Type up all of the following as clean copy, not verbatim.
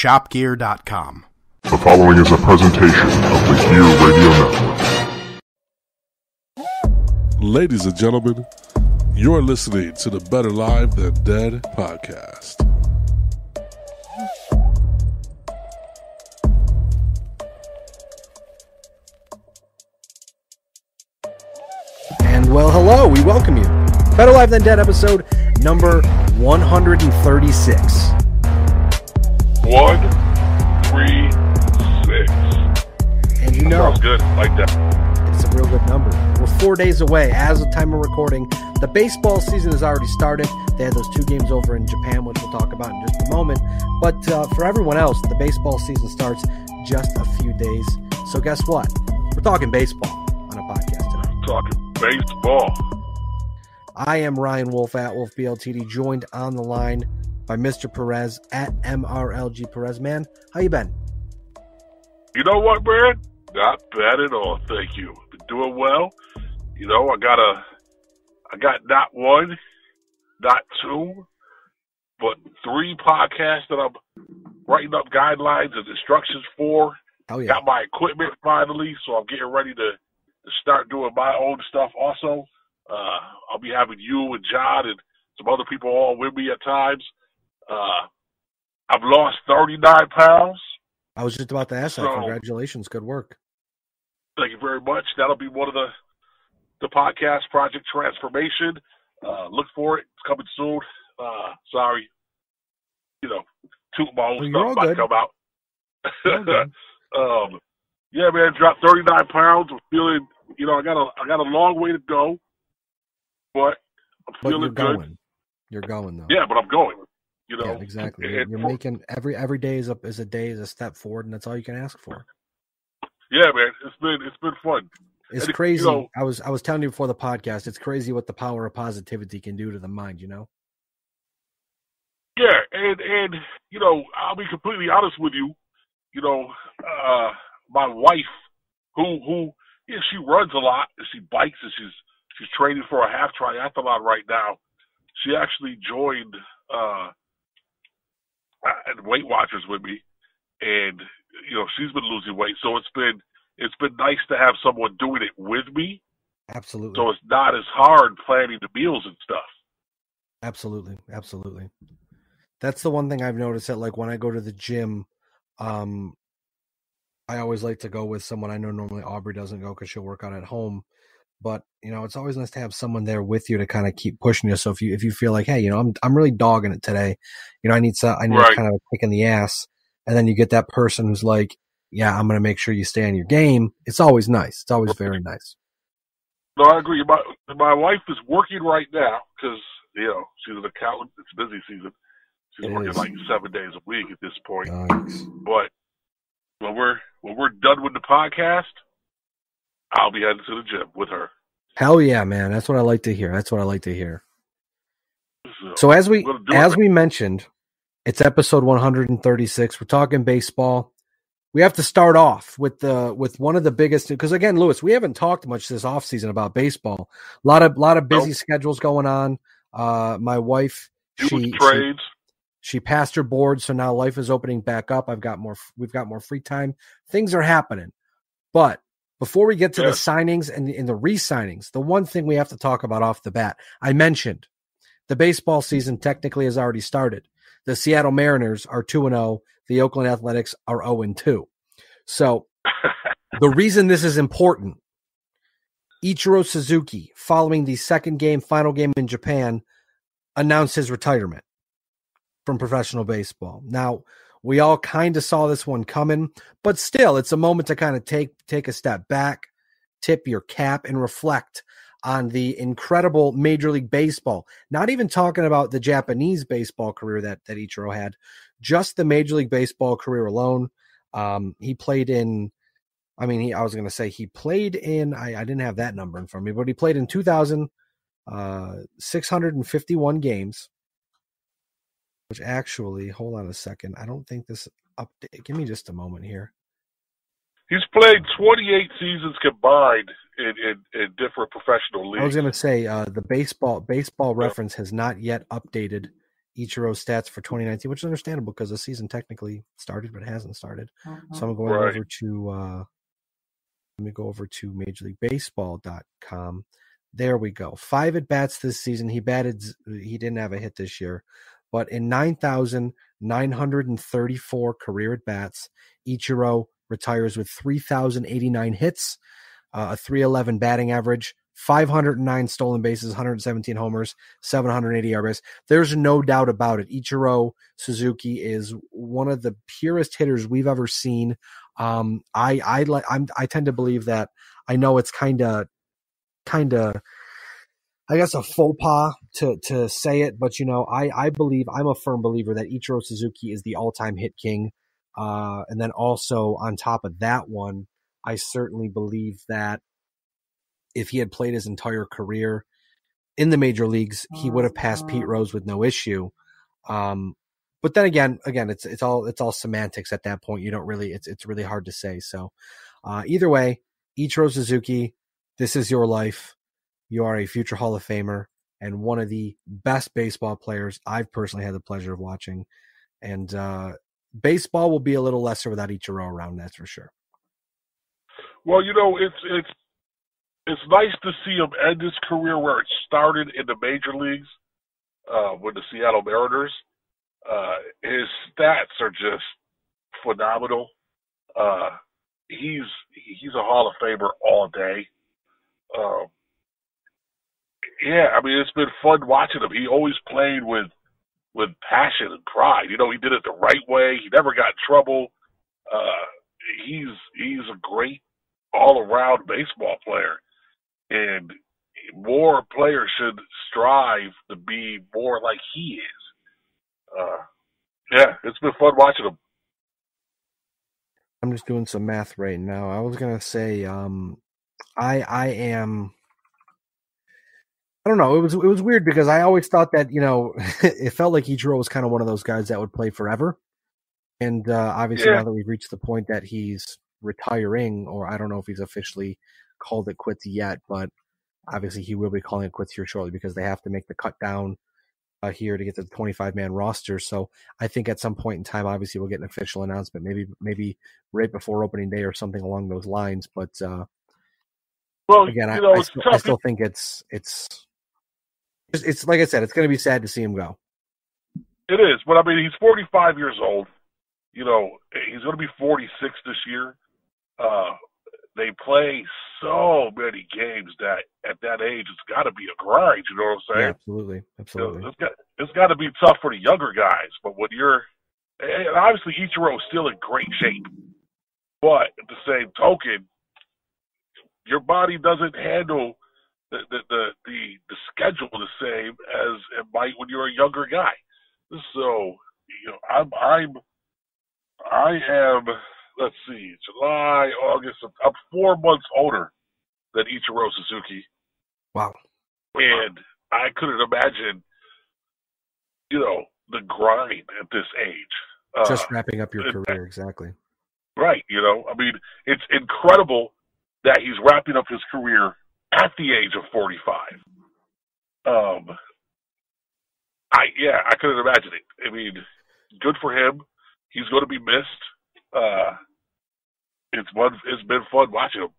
shopgear.com. The following is a presentation of the Gear Radio Network. Ladies and gentlemen, you're listening to the Better Live Than Dead podcast. And well, hello, we welcome you. Better Live Than Dead episode number 136. 136. And you know, sounds good. Like that. It's a real good number. We're 4 days away as of time of recording. The baseball season has already started. They had those 2 games over in Japan, which we'll talk about in just a moment. But for everyone else, the baseball season starts just a few days. So guess what? We're talking baseball on a podcast today. Talking baseball. I am Ryan Wolfe at Wolfe BLTD, joined on the line by Mr. Perez at MRLG Perez. Man, how you been? You know what, man? Not bad at all, thank you. Been doing well. You know, I got not one, not two, but 3 podcasts that I'm writing up guidelines and instructions for. Oh, yeah. Got my equipment finally, so I'm getting ready to start doing my own stuff also. I'll be having you and John and some other people all with me at times. I've lost 39 pounds. I was just about to ask that. So, congratulations. Good work. Thank you very much. That'll be one of the podcast, Project Transformation. Look for it. It's coming soon. Sorry. You know, my own stuff might come out. Yeah, man, dropped 39 pounds. I'm feeling, you know, I got a long way to go, but I'm feeling good. You're going though. Yeah, but I'm going. You know, yeah, exactly. You're making every day is a step forward, and that's all you can ask for. Yeah, man, it's been fun. It's crazy. You know, I was telling you before the podcast. It's crazy what the power of positivity can do to the mind. You know. Yeah, and you know, I'll be completely honest with you. You know, my wife, who yeah, she runs a lot and she bikes and she's training for a half triathlon right now. She actually joined Weight Watchers with me, and you know, she's been losing weight, so it's been nice to have someone doing it with me. Absolutely. So it's not as hard planning the meals and stuff. Absolutely. That's the one thing I've noticed, that like when I go to the gym, I always like to go with someone. I know normally Aubrey doesn't go because she'll work out at home, but you know, it's always nice to have someone there with you to kind of keep pushing you. So if you feel like, hey, you know, I'm really dogging it today, you know, I need right. kind of a kick in the ass, and then you get that person who's like, yeah, I'm going to make sure you stay on your game. It's always nice. It's always very nice. No, I agree. My wife is working right now because, you know, she's an accountant. It's busy season. She's working like 7 days a week at this point. Nice. But when we're done with the podcast, I'll be heading to the gym with her. Hell yeah, man. That's what I like to hear. So as we mentioned, it's episode 136. We're talking baseball. We have to start off with one of the biggest, because again, Lewis, we haven't talked much this offseason about baseball. A lot of busy schedules going on. My wife, she passed her board, so now life is opening back up. We've got more free time. Things are happening. But before we get to the signings and the re-signings, the one thing we have to talk about off the bat, I mentioned the baseball season technically has already started. The Seattle Mariners are 2-0. The Oakland Athletics are 0-2. So the reason this is important, Ichiro Suzuki, following the final game in Japan, announced his retirement from professional baseball. Now, we all kind of saw this one coming, but still, it's a moment to kind of take a step back, tip your cap, and reflect on the incredible Major League Baseball. Not even talking about the Japanese baseball career that Ichiro had, just the Major League Baseball career alone. He played in, I didn't have that number in front of me, but he played in 2,651 games, which actually, hold on a second. I don't think this update. Give me just a moment here. He's played 28 seasons combined in different professional leagues. I was going to say the baseball reference has not yet updated Ichiro's stats for 2019, which is understandable because the season technically started, but it hasn't started. So I'm going over to let me go over to MajorLeagueBaseball.com. There we go. 5 at-bats this season. He didn't have a hit this year, but in 9,934 career at-bats, Ichiro retires with 3,089 hits, a 311 batting average, 509 stolen bases, 117 homers, 780 RBIs. There's no doubt about it. Ichiro Suzuki is one of the purest hitters we've ever seen. I tend to believe that. I know it's kind of I guess a faux pas to say it, but I'm a firm believer that Ichiro Suzuki is the all-time hit king. And then also on top of that one, I certainly believe that if he had played his entire career in the major leagues, he would have passed Pete Rose with no issue. But then again, it's all semantics at that point. You don't really, it's really hard to say. So, either way, Ichiro Suzuki, this is your life. You are a future Hall of Famer and one of the best baseball players I've personally had the pleasure of watching. And baseball will be a little lesser without Ichiro around, that's for sure. Well, it's nice to see him end his career where it started in the major leagues with the Seattle Mariners. His stats are just phenomenal. He's a Hall of Famer all day. Yeah, I mean, it's been fun watching him. He always played with passion and pride. He did it the right way. He never got in trouble. He's a great all-around baseball player. And more players should strive to be more like he is. Yeah, it's been fun watching him. I'm just doing some math right now. I was gonna say, I don't know. It was weird because I always thought that it felt like Ichiro was kind of one of those guys that would play forever. And obviously now that we've reached the point that he's retiring, or I don't know if he's officially called it quits yet, but obviously he will be calling it quits here shortly because they have to make the cut down here to get to the 25-man roster. So I think at some point in time, obviously we'll get an official announcement, maybe right before opening day or something along those lines. But again, I still think it's like I said, it's going to be sad to see him go. It is, but I mean, he's 45 years old. He's going to be 46 this year. They play so many games that at that age, it's got to be a grind. You know what I'm saying? Yeah, absolutely. It's got to be tough for the younger guys. But when and obviously Ichiro is still in great shape, but at the same token, your body doesn't handle the schedule the same as it might when you're a younger guy. So I am. Let's see, July, August. I'm 4 months older than Ichiro Suzuki. Wow. And I couldn't imagine, the grind at this age. Just wrapping up your career, exactly. Right, I mean, it's incredible that he's wrapping up his career at the age of 45. I couldn't imagine it. I mean, good for him. He's going to be missed. It's been fun watching him.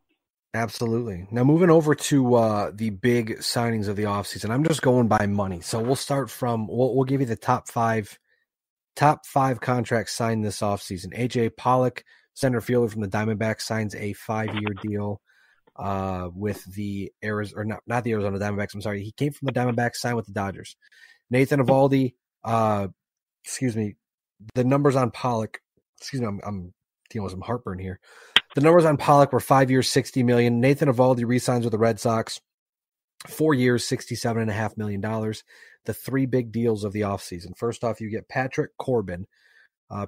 Absolutely. Now moving over to the big signings of the offseason. I'm just going by money. So we'll start from we'll give you the top five contracts signed this offseason. AJ Pollock, center fielder from the Diamondbacks, signs a 5-year deal with the Arizona, not the Arizona Diamondbacks. I'm sorry. He came from the Diamondbacks, signed with the Dodgers. Nathan Eovaldi, the numbers on Pollock. I'm dealing with some heartburn here. The numbers on Pollock were 5 years, $60 million. Nathan Eovaldi re-signs with the Red Sox, 4 years, $67.5 million. The 3 big deals of the offseason. First off, you get Patrick Corbin,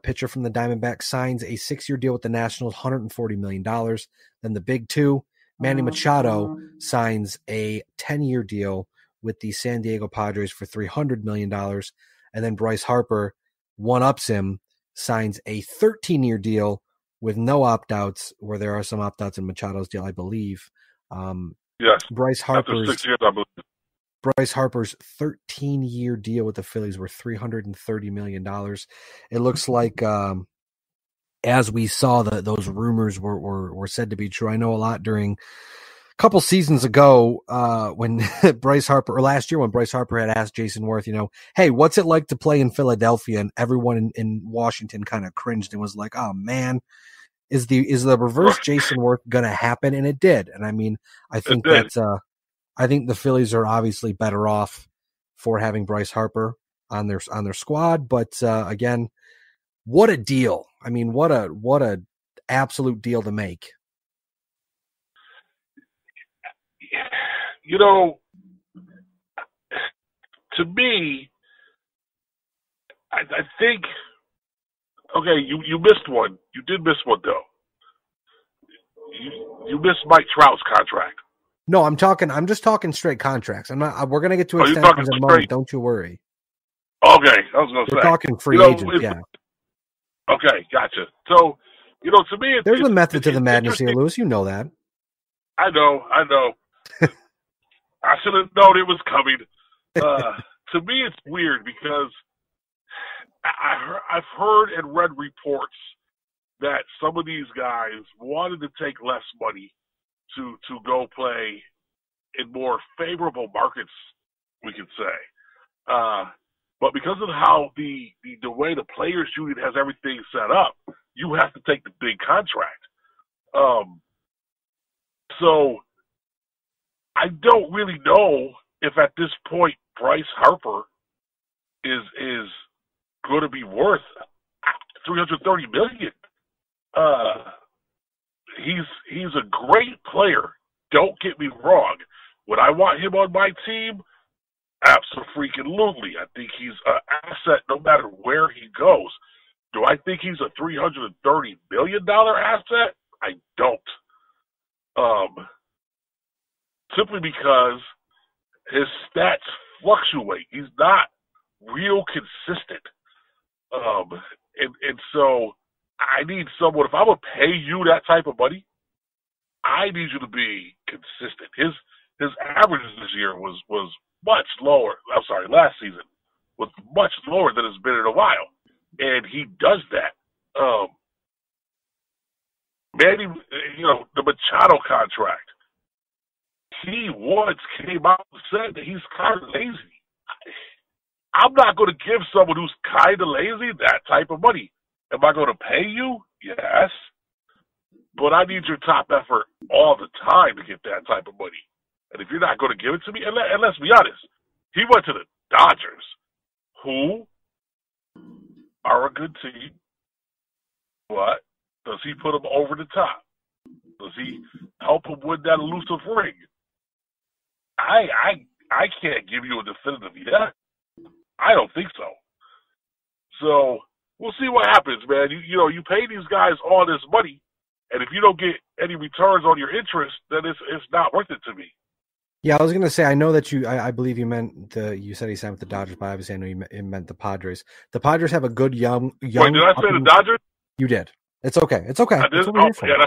pitcher from the Diamondbacks, signs a 6-year deal with the Nationals, $140 million. Then the big 2, Manny Machado signs a 10-year deal with the San Diego Padres for $300 million. And then Bryce Harper one-ups him, signs a 13-year deal with no opt-outs, where there are some opt-outs in Machado's deal, I believe. Yes. Bryce Harper's, after 6 years, I believe. Bryce Harper's 13-year deal with the Phillies were $330 million. It looks like, as we saw, those rumors were said to be true. I know a lot during a couple seasons ago when Bryce Harper, or last year when Bryce Harper had asked Jason Worth, hey, what's it like to play in Philadelphia? And everyone in Washington kind of cringed and was like, oh man, is the reverse Jason Worth going to happen? And it did. And I mean, I think I think the Phillies are obviously better off for having Bryce Harper on their squad. But again, what a deal! I mean, what a absolute deal to make. To me, I think. Okay, you missed one. You did miss one though. You missed Mike Trout's contract. No, I'm just talking straight contracts. I'm not. We're gonna get to extensions in a moment. Don't you worry. Okay, I was gonna say. We're talking free agents. Yeah. Okay, gotcha. So, to me, there's a method to the madness here, Lewis. You know that. I know. I should have known it was coming. To me, it's weird because I've heard and read reports that some of these guys wanted to take less money to go play in more favorable markets, we could say. But because of how the way the players union has everything set up, you have to take the big contract. So I don't really know if at this point Bryce Harper is going to be worth $330 million. He's a great player. Don't get me wrong. Would I want him on my team? Absolutely. I think he's an asset no matter where he goes. Do I think he's a $330 million asset? I don't. Simply because his stats fluctuate. He's not real consistent. And so I need someone, if I'm going to pay you that type of money, I need you to be consistent. His averages this year was much lower. I'm sorry, last season was much lower than it's been in a while. And he does that. Manny, the Machado contract, he once came out and said that he's kind of lazy. I'm not going to give someone who's kind of lazy that type of money. Am I going to pay you? Yes. But I need your top effort all the time to get that type of money. And if you're not going to give it to me, and let's be honest, he went to the Dodgers, who are a good team. But does he put them over the top? Does he help him win that elusive ring? I can't give you a definitive yes. I don't think so. So we'll see what happens, man. You pay these guys all this money, and if you don't get any returns on your interest, then it's not worth it to me. Yeah, I was going to say, I know that I believe you meant you said he signed with the Dodgers, but obviously I know you meant the Padres. The Padres have a good young. Wait, did I say the Dodgers? You did. It's okay. It's okay. Yeah, that's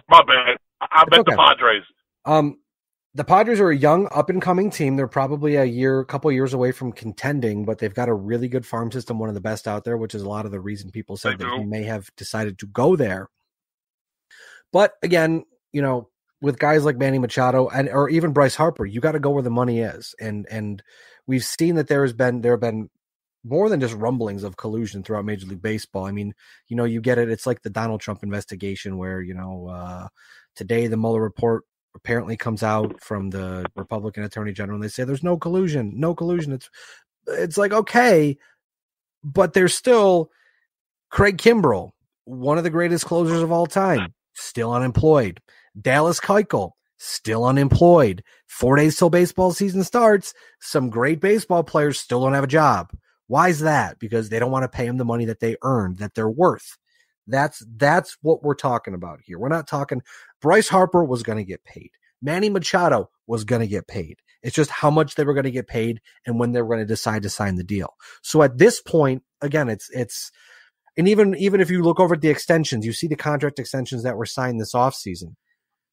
my bad. I meant the Padres. The Padres are a young, up-and-coming team. They're probably a couple years away from contending, but they've got a really good farm system, one of the best out there, which is a lot of the reason people said that he may have decided to go there. But again, with guys like Manny Machado or even Bryce Harper, you got to go where the money is. And we've seen that there have been more than just rumblings of collusion throughout Major League Baseball. I mean, you get it. It's like the Donald Trump investigation where, today the Mueller report apparently comes out from the Republican Attorney General, and they say there's no collusion. It's like, okay, but there's still Craig Kimbrell, one of the greatest closers of all time, still unemployed. Dallas Keuchel, still unemployed. 4 days till baseball season starts. Some great baseball players still don't have a job. Why is that? Because they don't want to pay them the money that they earned, that they're worth. That's what we're talking about here. We're not talking Bryce Harper was going to get paid. Manny Machado was going to get paid. It's just how much they were going to get paid and when they were going to decide to sign the deal. So at this point, again, it's and even if you look over at the extensions, you see the contract extensions that were signed this offseason.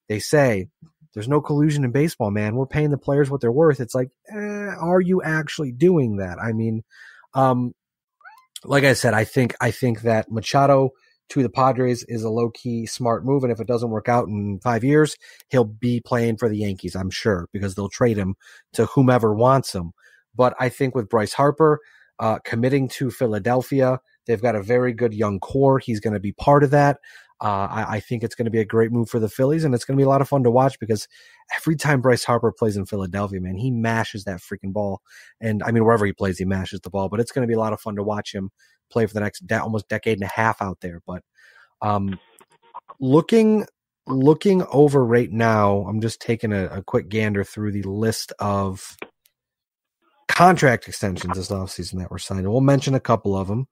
They say There's no collusion in baseball, man. We're paying the players what they're worth. It's like, are you actually doing that? I mean, like I said, I think that Machado to the Padres is a low-key smart move, and if it doesn't work out in 5 years, he'll be playing for the Yankees, I'm sure, because they'll trade him to whomever wants him. But I think with Bryce Harper committing to Philadelphia, they've got a very good young core. He's going to be part of that. I think it's going to be a great move for the Phillies, and it's going to be a lot of fun to watch because every time Bryce Harper plays in Philadelphia, man, he mashes that freaking ball. And I mean, wherever he plays, he mashes the ball, but it's going to be a lot of fun to watch him play for the next almost decade and a half out there. But looking over right now, I'm just taking a quick gander through the list of contract extensions this offseason that were signed. And we'll mention a couple of them.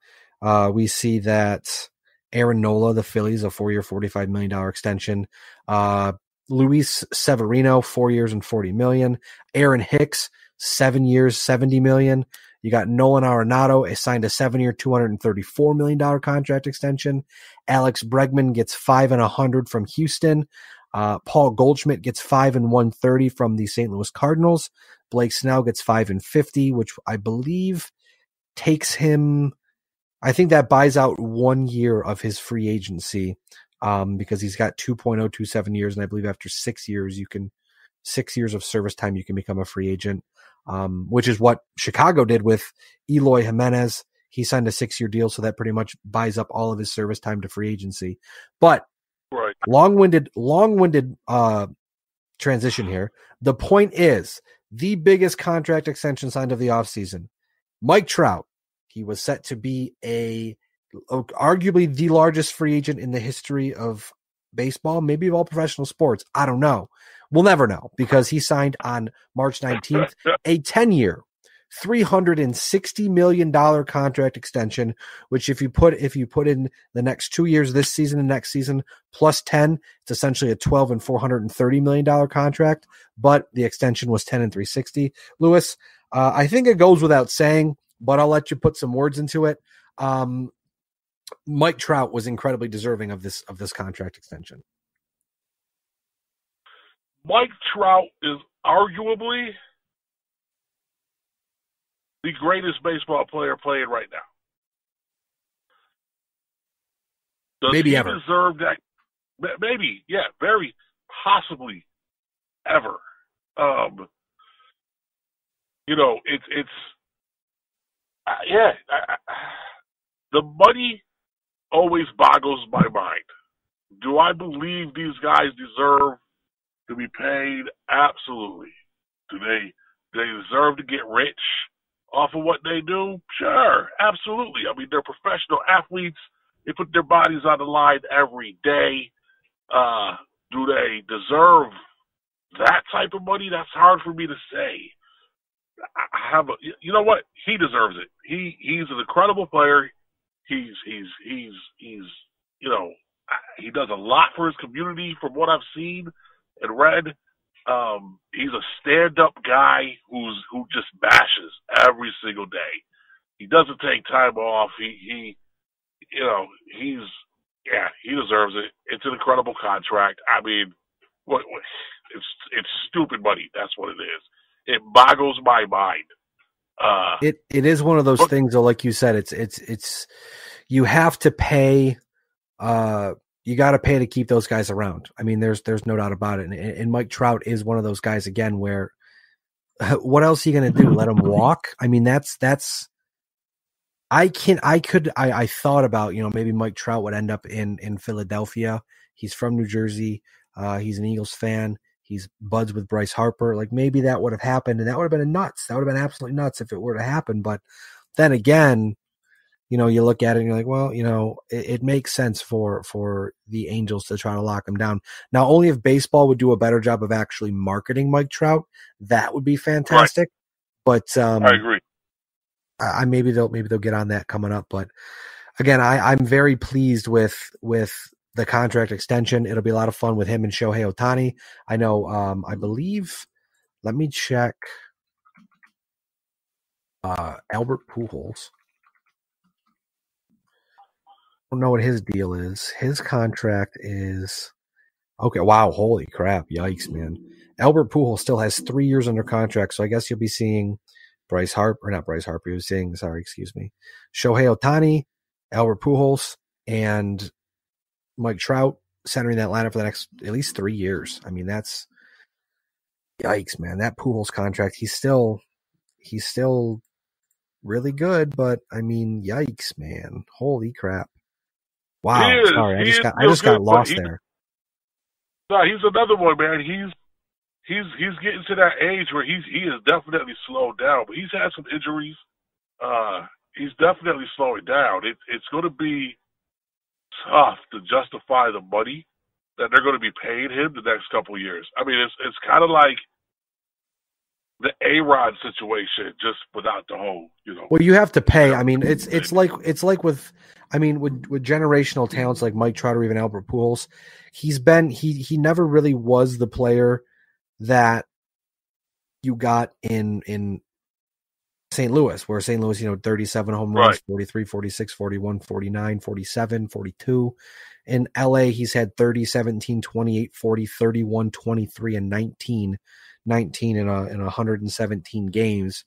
We see that Aaron Nola, the Phillies, a 4-year, $45 million extension. Luis Severino, 4 years and $40 million. Aaron Hicks, 7 years, $70 million. You got Nolan Arenado, signed a 7-year, $234 million contract extension. Alex Bregman gets $5 and $100 from Houston. Paul Goldschmidt gets $5 and $130 from the St. Louis Cardinals. Blake Snell gets $5 and $50, which I believe takes him. I think that buys out 1 year of his free agency because he's got 2.027 years, and I believe after 6 years, 6 years of service time, you can become a free agent, which is what Chicago did with Eloy Jimenez. He signed a 6-year deal, so that pretty much buys up all of his service time to free agency. But Right. long-winded transition here. The point is, the biggest contract extension signed of the offseason, Mike Trout. He was set to be arguably the largest free agent in the history of baseball, maybe of all professional sports. I don't know. We'll never know because he signed on March 19th a 10-year, $360 million contract extension, which if you put in the next 2 years, this season and next season, plus 10, it's essentially a $12 and $430 million contract, but the extension was 10 and 360. Lewis, I think it goes without saying, but I'll let you put some words into it. Mike Trout was incredibly deserving of this contract extension. Mike Trout is arguably the greatest baseball player playing right now. Does maybe he ever. Deserve that? Maybe, yeah, very possibly ever. The money always boggles my mind. Do I believe these guys deserve to be paid? Absolutely. Do they deserve to get rich off of what they do? Sure, absolutely. I mean, they're professional athletes. They put their bodies on the line every day. Do they deserve that type of money? That's hard for me to say. You know what? He deserves it. He's an incredible player. He does a lot for his community from what I've seen and read. He's a stand-up guy who just bashes every single day. He doesn't take time off. He deserves it. It's an incredible contract. I mean, it's stupid money. That's what it is. It boggles my mind. It is one of those things, though. Like you said, it's you have to pay. You got to pay to keep those guys around. I mean, there's no doubt about it. And Mike Trout is one of those guys again where what else are you going to do? Let him walk? I mean, that's. I thought about, maybe Mike Trout would end up in Philadelphia. He's from New Jersey. He's an Eagles fan. He's buds with Bryce Harper. Like maybe that would have happened, and that would have been nuts. That would have been absolutely nuts if it were to happen. But then again, you look at it and you're like, well, it makes sense for the Angels to try to lock him down. Now, only if baseball would do a better job of actually marketing Mike Trout, that would be fantastic. Right. But I agree. Maybe they'll get on that coming up. But again, I'm very pleased with the contract extension. It'll be a lot of fun with him and Shohei Ohtani. I know, I believe, let me check. Albert Pujols. I don't know what his deal is. His contract is okay. Wow. Holy crap. Yikes, man. Albert Pujols still has 3 years under contract, so I guess you'll be seeing Shohei Ohtani, Albert Pujols, and Mike Trout centering that lineup for the next at least 3 years. I mean, that's yikes, man. That Pujols contract, he's still really good, but I mean, yikes, man. Holy crap. Wow. Sorry, I just got lost there. No, he's another one, man. He's getting to that age where he is definitely slowed down, but he's had some injuries. He's definitely slowing down. It's going to be tough to justify the money that they're going to be paying him the next couple of years. I mean, it's kind of like the A-Rod situation, just without the whole, Well, you have to pay. I mean, it's like with generational talents like Mike Trout or even Albert Pujols. He never really was the player that you got in St. Louis, where St. Louis, 37 home runs, 43, 46, 41, 49, 47, 42. In LA, he's had 30, 17, 28, 40, 31, 23, and 19 in 117 games.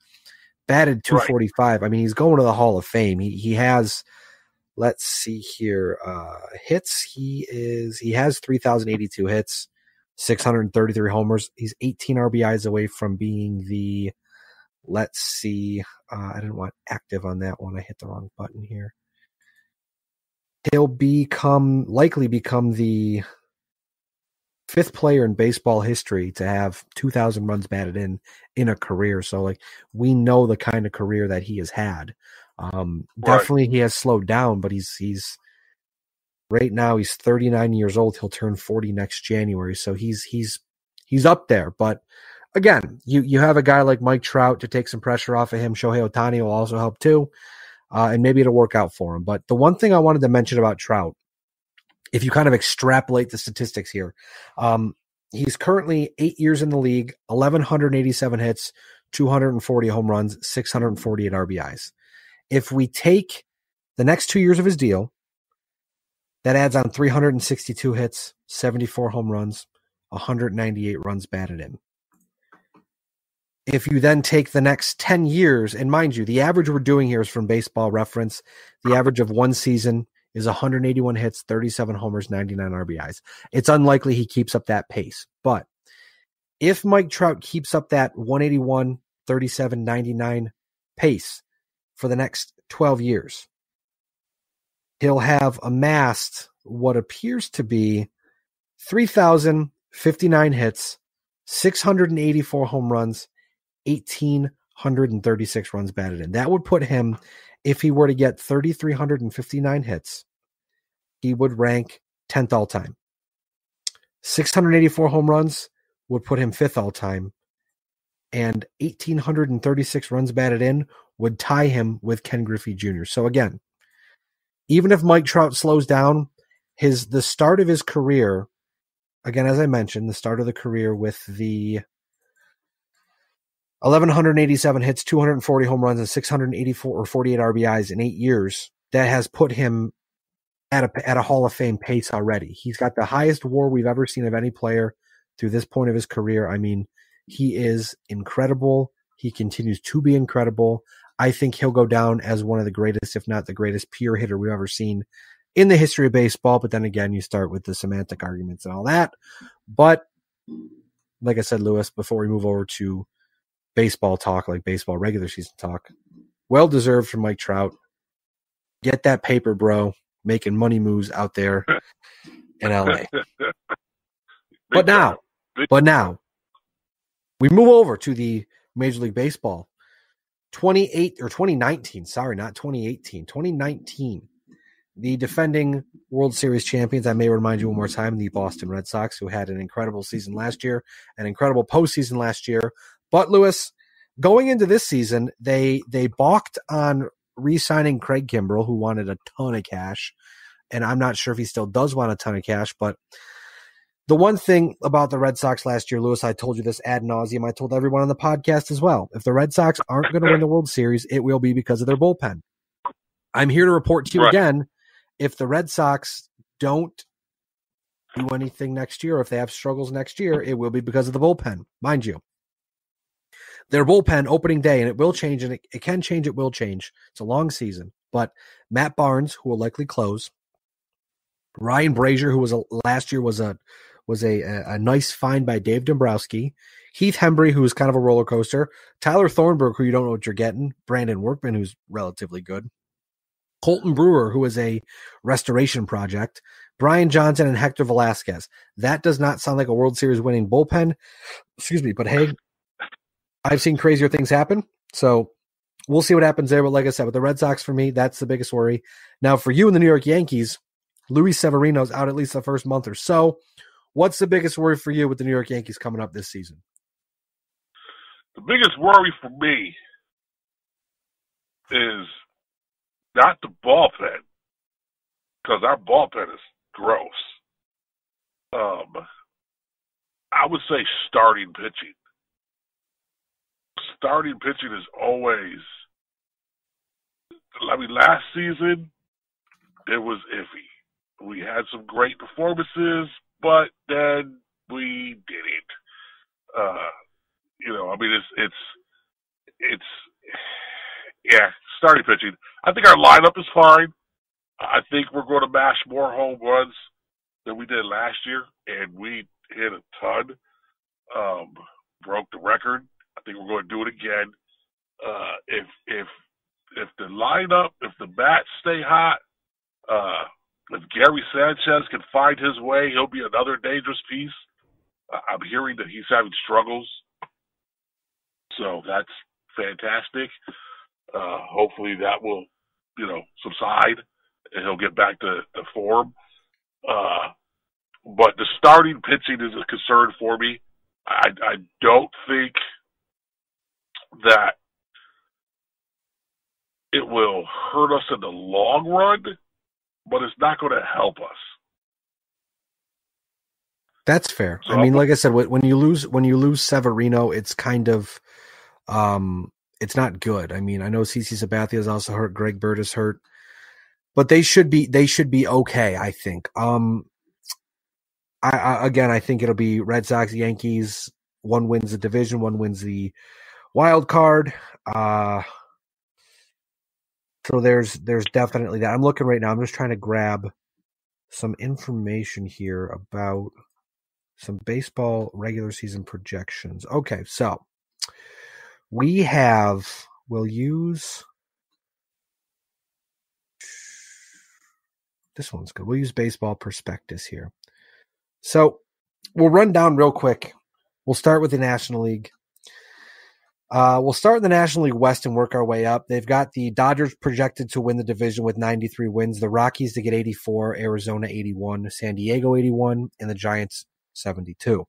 Batted 245. I mean, he's going to the Hall of Fame. He has, let's see here, hits. He has 3,082 hits, 633 homers. He's 18 RBIs away from being the, let's see, I didn't want active on that one. I hit the wrong button here. He'll likely become the 5th player in baseball history to have 2,000 runs batted in a career. So, we know the kind of career that he has had. Definitely he has slowed down, but he's right now he's 39 years old. He'll turn 40 next January. So he's up there. But again, you have a guy like Mike Trout to take some pressure off of him. Shohei Ohtani will also help too. And maybe it'll work out for him. But the one thing I wanted to mention about Trout, if you kind of extrapolate the statistics here, he's currently 8 years in the league, 1,187 hits, 240 home runs, 648 RBIs. If we take the next 2 years of his deal, that adds on 362 hits, 74 home runs, 198 runs batted in. If you then take the next 10 years, and mind you, the average we're doing here is from Baseball Reference. The average of one season is 181 hits, 37 homers, 99 RBIs. It's unlikely he keeps up that pace. But if Mike Trout keeps up that 181, 37, 99 pace for the next 12 years, he'll have amassed what appears to be 3,059 hits, 684 home runs, 1,836 runs batted in. That would put him, if he were to get 3,359 hits, he would rank 10th all time. 684 home runs would put him 5th all time. And 1,836 runs batted in would tie him with Ken Griffey Jr. So again, even if Mike Trout slows down, the start of his career, again, as I mentioned, the start of the career with the 1,187 hits, 240 home runs, and 684 or 48 RBIs in 8 years, that has put him at a Hall of Fame pace already. He's got the highest WAR we've ever seen of any player through this point of his career. I mean, he is incredible. He continues to be incredible. I think he'll go down as one of the greatest, if not the greatest, pure hitter we've ever seen in the history of baseball. But then again, you start with the semantic arguments and all that. But like I said, Lewis, before we move over to baseball talk, like baseball regular season talk, well deserved for Mike Trout. Get that paper, bro. Making money moves out there in LA. But now we move over to the Major League Baseball 2019. Sorry, not 2018. 2019. The defending World Series champions, I may remind you one more time, the Boston Red Sox, who had an incredible season last year, an incredible postseason last year. But Lewis, going into this season, they balked on re-signing Craig Kimbrell, who wanted a ton of cash. And I'm not sure if he still does want a ton of cash, but the one thing about the Red Sox last year, Lewis, I told you this ad nauseum. I told everyone on the podcast as well. If the Red Sox aren't going to win the World Series, it will be because of their bullpen. I'm here to report to you again, if the Red Sox don't do anything next year, or if they have struggles next year, it will be because of the bullpen, mind you. Their bullpen opening day, and it will change, and it can change, it will change. It's a long season. But Matt Barnes, who will likely close, Ryan Brazier, who was last year was a nice find by Dave Dombrowski, Heath Hembry, who is kind of a roller coaster, Tyler Thornburg, who you don't know what you're getting, Brandon Workman, who's relatively good, Colton Brewer, who is a restoration project, Brian Johnson, and Hector Velasquez. That does not sound like a World Series winning bullpen. Excuse me, but hey, I've seen crazier things happen, so we'll see what happens there. But like I said, with the Red Sox, for me, that's the biggest worry. Now, for you and the New York Yankees, Luis Severino's out at least the first month or so. What's the biggest worry for you with the New York Yankees coming up this season? The biggest worry for me is not the bullpen, because our bullpen is gross. I would say starting pitching. Starting pitching is always, last season, it was iffy. We had some great performances, but then we didn't. It's starting pitching. I think our lineup is fine. I think we're going to mash more home runs than we did last year, and we hit a ton. Broke the record. I think we're going to do it again. If the lineup, if the bats stay hot, if Gary Sanchez can find his way, he'll be another dangerous piece. I'm hearing that he's having struggles, so that's fantastic. Hopefully that will, subside, and he'll get back to form. But the starting pitching is a concern for me. I don't think that it will hurt us in the long run, but it's not going to help us. That's fair. I mean, like I said, when you lose Severino, it's kind of, it's not good. I mean, I know CC Sabathia is also hurt. Greg Bird is hurt, but they should be okay, I think. I think it'll be Red Sox, Yankees. One wins the division, one wins the wild card. So there's definitely that. I'm looking right now. I'm just trying to grab some information here about some baseball regular season projections. Okay, so we'll use this one's good. We'll use Baseball Prospectus here. So we'll run down real quick. We'll start with the National League. We'll start in the National League West and work our way up. They've got the Dodgers projected to win the division with 93 wins, the Rockies to get 84, Arizona 81, San Diego 81, and the Giants 72.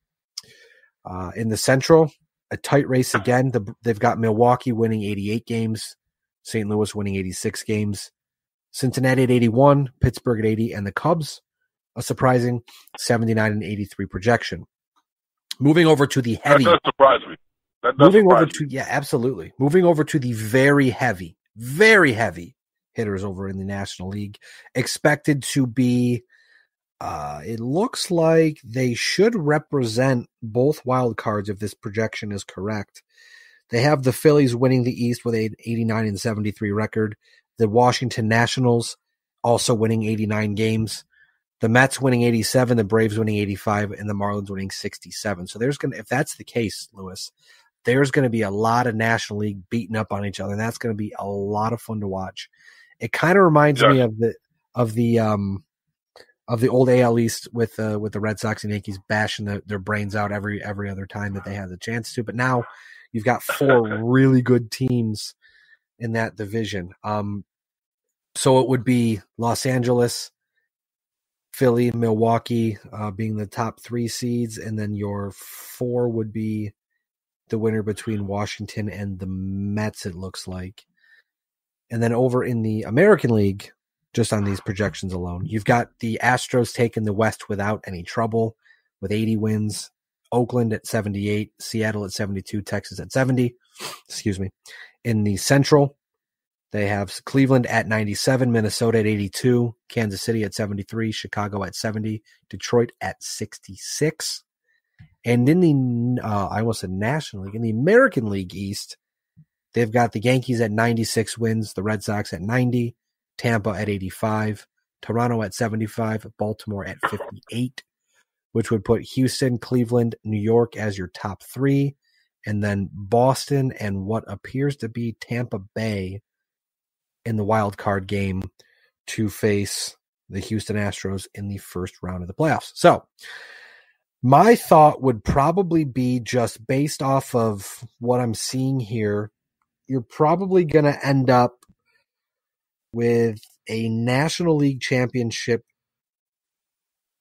In the Central, a tight race again. They've got Milwaukee winning 88 games, St. Louis winning 86 games, Cincinnati at 81, Pittsburgh at 80, and the Cubs, a surprising 79 and 83 projection. Moving over to the heavy. That does surprise me. Absolutely. Moving over to the very heavy hitters over in the National League, expected to be, it looks like they should represent both wild cards if this projection is correct. They have the Phillies winning the East with an 89 and 73 record, the Washington Nationals also winning 89 games, the Mets winning 87, the Braves winning 85, and the Marlins winning 67. So if that's the case, Lewis, there's going to be a lot of National League beating up on each other, and that's going to be a lot of fun to watch. It kind of reminds me of the old AL East with the Red Sox and Yankees bashing their brains out every other time that they had the chance to. But now you've got four really good teams in that division. So it would be Los Angeles, Philly, Milwaukee being the top three seeds, and then your four would be the winner between Washington and the Mets, it looks like. And then over in the American League, just on these projections alone, you've got the Astros taking the West without any trouble with 80 wins, Oakland at 78, Seattle at 72, Texas at 70. Excuse me. In the Central, They have Cleveland at 97, Minnesota at 82, Kansas City at 73, Chicago at 70, Detroit at 66. And in the, I almost said National League, in the American League East, they've got the Yankees at 96 wins, the Red Sox at 90, Tampa at 85, Toronto at 75, Baltimore at 58, which would put Houston, Cleveland, New York as your top three, and then Boston and what appears to be Tampa Bay in the wild card game to face the Houston Astros in the first round of the playoffs. So my thought would probably be, just based off of what I'm seeing here, you're probably going to end up with a National League championship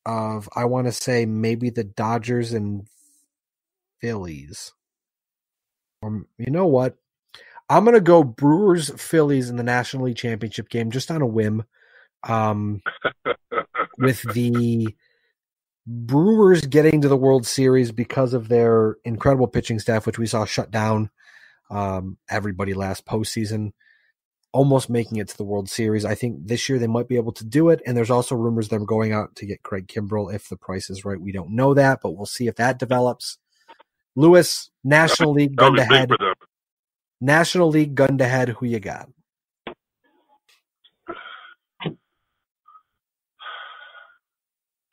of, I want to say, maybe the Dodgers and Phillies. Or, you know what? I'm going to go Brewers, Phillies in the National League Championship game, just on a whim. With the Brewers getting to the World Series because of their incredible pitching staff, which we saw shut down everybody last postseason, almost making it to the World Series. I think this year they might be able to do it, and there's also rumors they're going out to get Craig Kimbrell if the price is right. We don't know that, but we'll see if that develops. Lewis, National League gun to head. National League gun to head, who you got?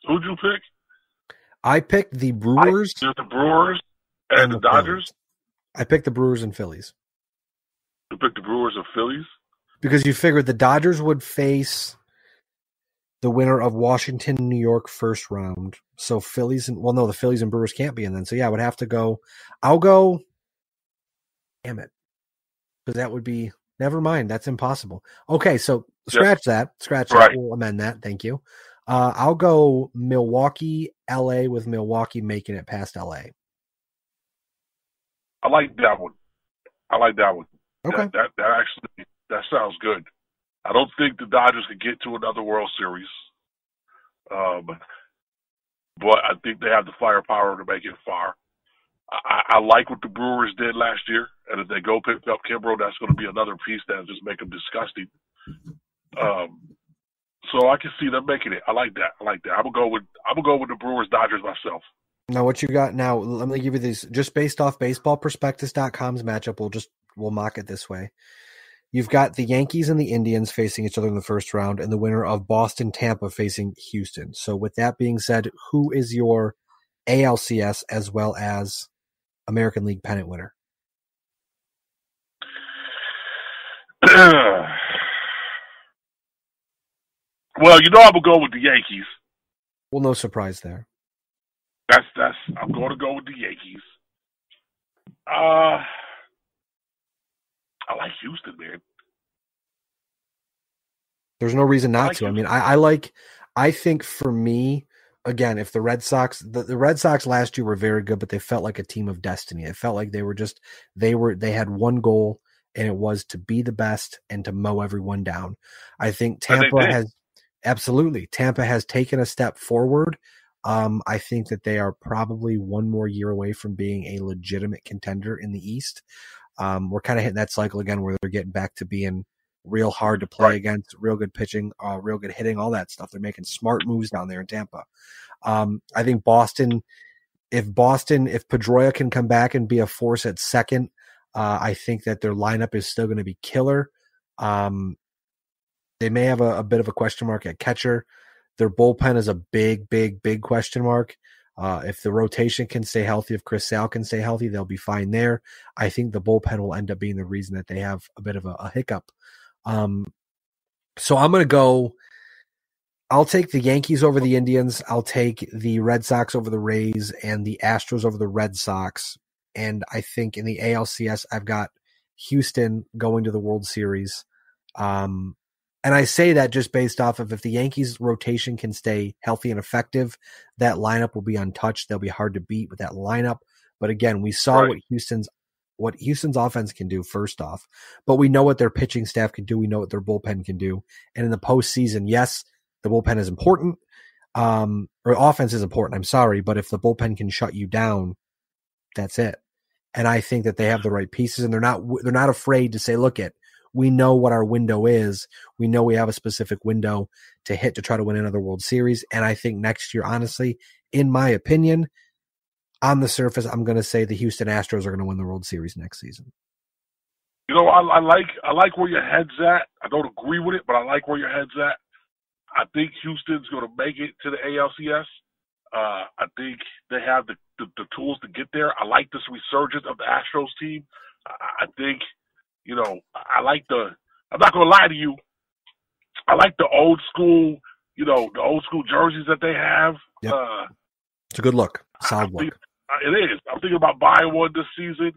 Who'd you pick? I picked the Brewers. The Brewers and the Dodgers? Phillies. I picked the Brewers and Phillies. You picked the Brewers and Phillies? Because you figured the Dodgers would face the winner of Washington, New York first round. So Phillies and, well, no, the Phillies and Brewers can't be in then. So yeah, I would have to go. I'll go. Damn it. Because that would be, never mind. That's impossible. Okay, so scratch that. Scratch that. We'll amend that. Thank you. I'll go Milwaukee, LA, with Milwaukee making it past LA. I like that one. Okay. That actually, that sounds good. I don't think the Dodgers could get to another World Series. But I think they have the firepower to make it far. I like what the Brewers did last year, and if they go pick up Kimbrel, that's going to be another piece that just make them disgusting. So I can see them making it. I like that. I'm gonna go with the Brewers Dodgers myself. Now what you got now, let me give you these just based off baseballprospectus.com's matchup. We'll mock it this way. You've got the Yankees and the Indians facing each other in the first round, and the winner of Boston Tampa facing Houston. So with that being said, who is your ALCS as well as American League pennant winner? Well, you know I'm gonna go with the Yankees. Well, no surprise there. I'm going to go with the Yankees. I like Houston, man. There's no reason not to. I mean, I think for me, again, if the Red Sox, the Red Sox last year were very good, but they felt like a team of destiny. It felt like they had one goal, and it was to be the best and to mow everyone down. I think Tampa has taken a step forward. I think that they are probably one more year away from being a legitimate contender in the East. We're kind of hitting that cycle again where they're getting back to being real hard to play against, real good pitching, real good hitting, all that stuff. They're making smart moves down there in Tampa. I think Boston, if Pedroia can come back and be a force at second, I think that their lineup is still going to be killer. They may have a bit of a question mark at catcher. Their bullpen is a big, big, big question mark. If the rotation can stay healthy, if Chris Sale can stay healthy, they'll be fine there. I think the bullpen will end up being the reason that they have a bit of a hiccup. So I'm going to go, I'll take the Yankees over the Indians. I'll take the Red Sox over the Rays and the Astros over the Red Sox. And I think in the ALCS, I've got Houston going to the World Series. And I say that just based off of if the Yankees rotation can stay healthy and effective, that lineup will be untouched. They'll be hard to beat with that lineup. But again, we saw what Houston's offense can do first off, but we know what their pitching staff can do. We know what their bullpen can do. And in the postseason, yes, the bullpen is important. Or offense is important. I'm sorry. But if the bullpen can shut you down, that's it. And I think that they have the right pieces, and they're not afraid to say, look, we know what our window is. We know we have a specific window to hit to try to win another World Series. And I think next year, honestly, in my opinion, on the surface, I'm going to say the Houston Astros are going to win the World Series next season. You know, I like where your head's at. I don't agree with it, but I like where your head's at. I think Houston's going to make it to the ALCS. I think they have the tools to get there. I like this resurgence of the Astros team. I think, you know, I'm not going to lie to you, I like the old school, you know, the old school jerseys that they have. Yep. It's a good look. Solid look. It is. I'm thinking about buying one this season.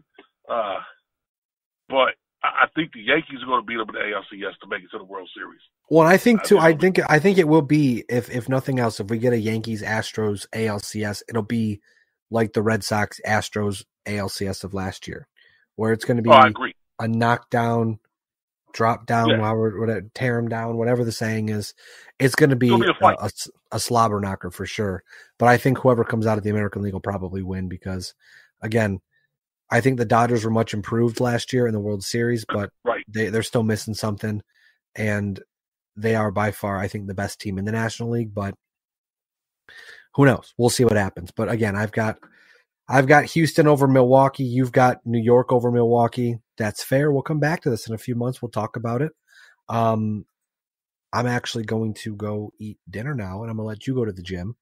But I think the Yankees are going to beat them in the ALCS to make it to the World Series. Well, I think too. I think it will be if nothing else. If we get a Yankees Astros ALCS, it'll be like the Red Sox Astros ALCS of last year, where it's going to be a knockdown, drop down, tear them down, whatever the saying is. It's going to be a slobber knocker for sure. But I think whoever comes out of the American League will probably win because, again, I think the Dodgers were much improved last year in the World Series, but they're still missing something, and they are by far, I think, the best team in the National League. But who knows? We'll see what happens. But again, I've got Houston over Milwaukee. You've got New York over Milwaukee. That's fair. We'll come back to this in a few months. We'll talk about it. I'm actually going to go eat dinner now, and I'm going to let you go to the gym.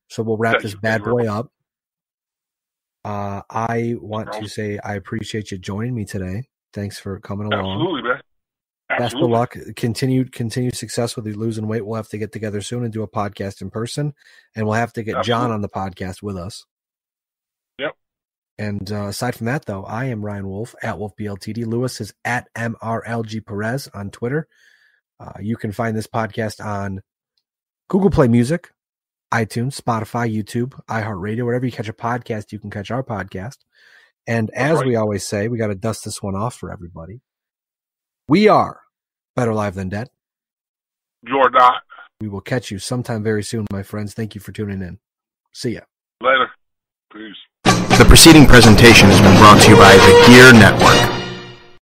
So we'll wrap this bad boy up. I want to say I appreciate you joining me today. Thanks for coming along. Absolutely, man. Best of luck. Continued success with you losing weight. We'll have to get together soon and do a podcast in person, and we'll have to get John on the podcast with us. Yep. And aside from that, though, I am Ryan Wolfe at Wolfe BLTD. Lewis is at MRLG Perez on Twitter. You can find this podcast on Google Play Music, iTunes, Spotify, YouTube, iHeartRadio, wherever you catch a podcast, you can catch our podcast. And as we always say, we got to dust this one off for everybody. We are Better Live Than Dead. You're not. We will catch you sometime very soon, my friends. Thank you for tuning in. See ya. Later. Peace. The preceding presentation has been brought to you by the Gear Network.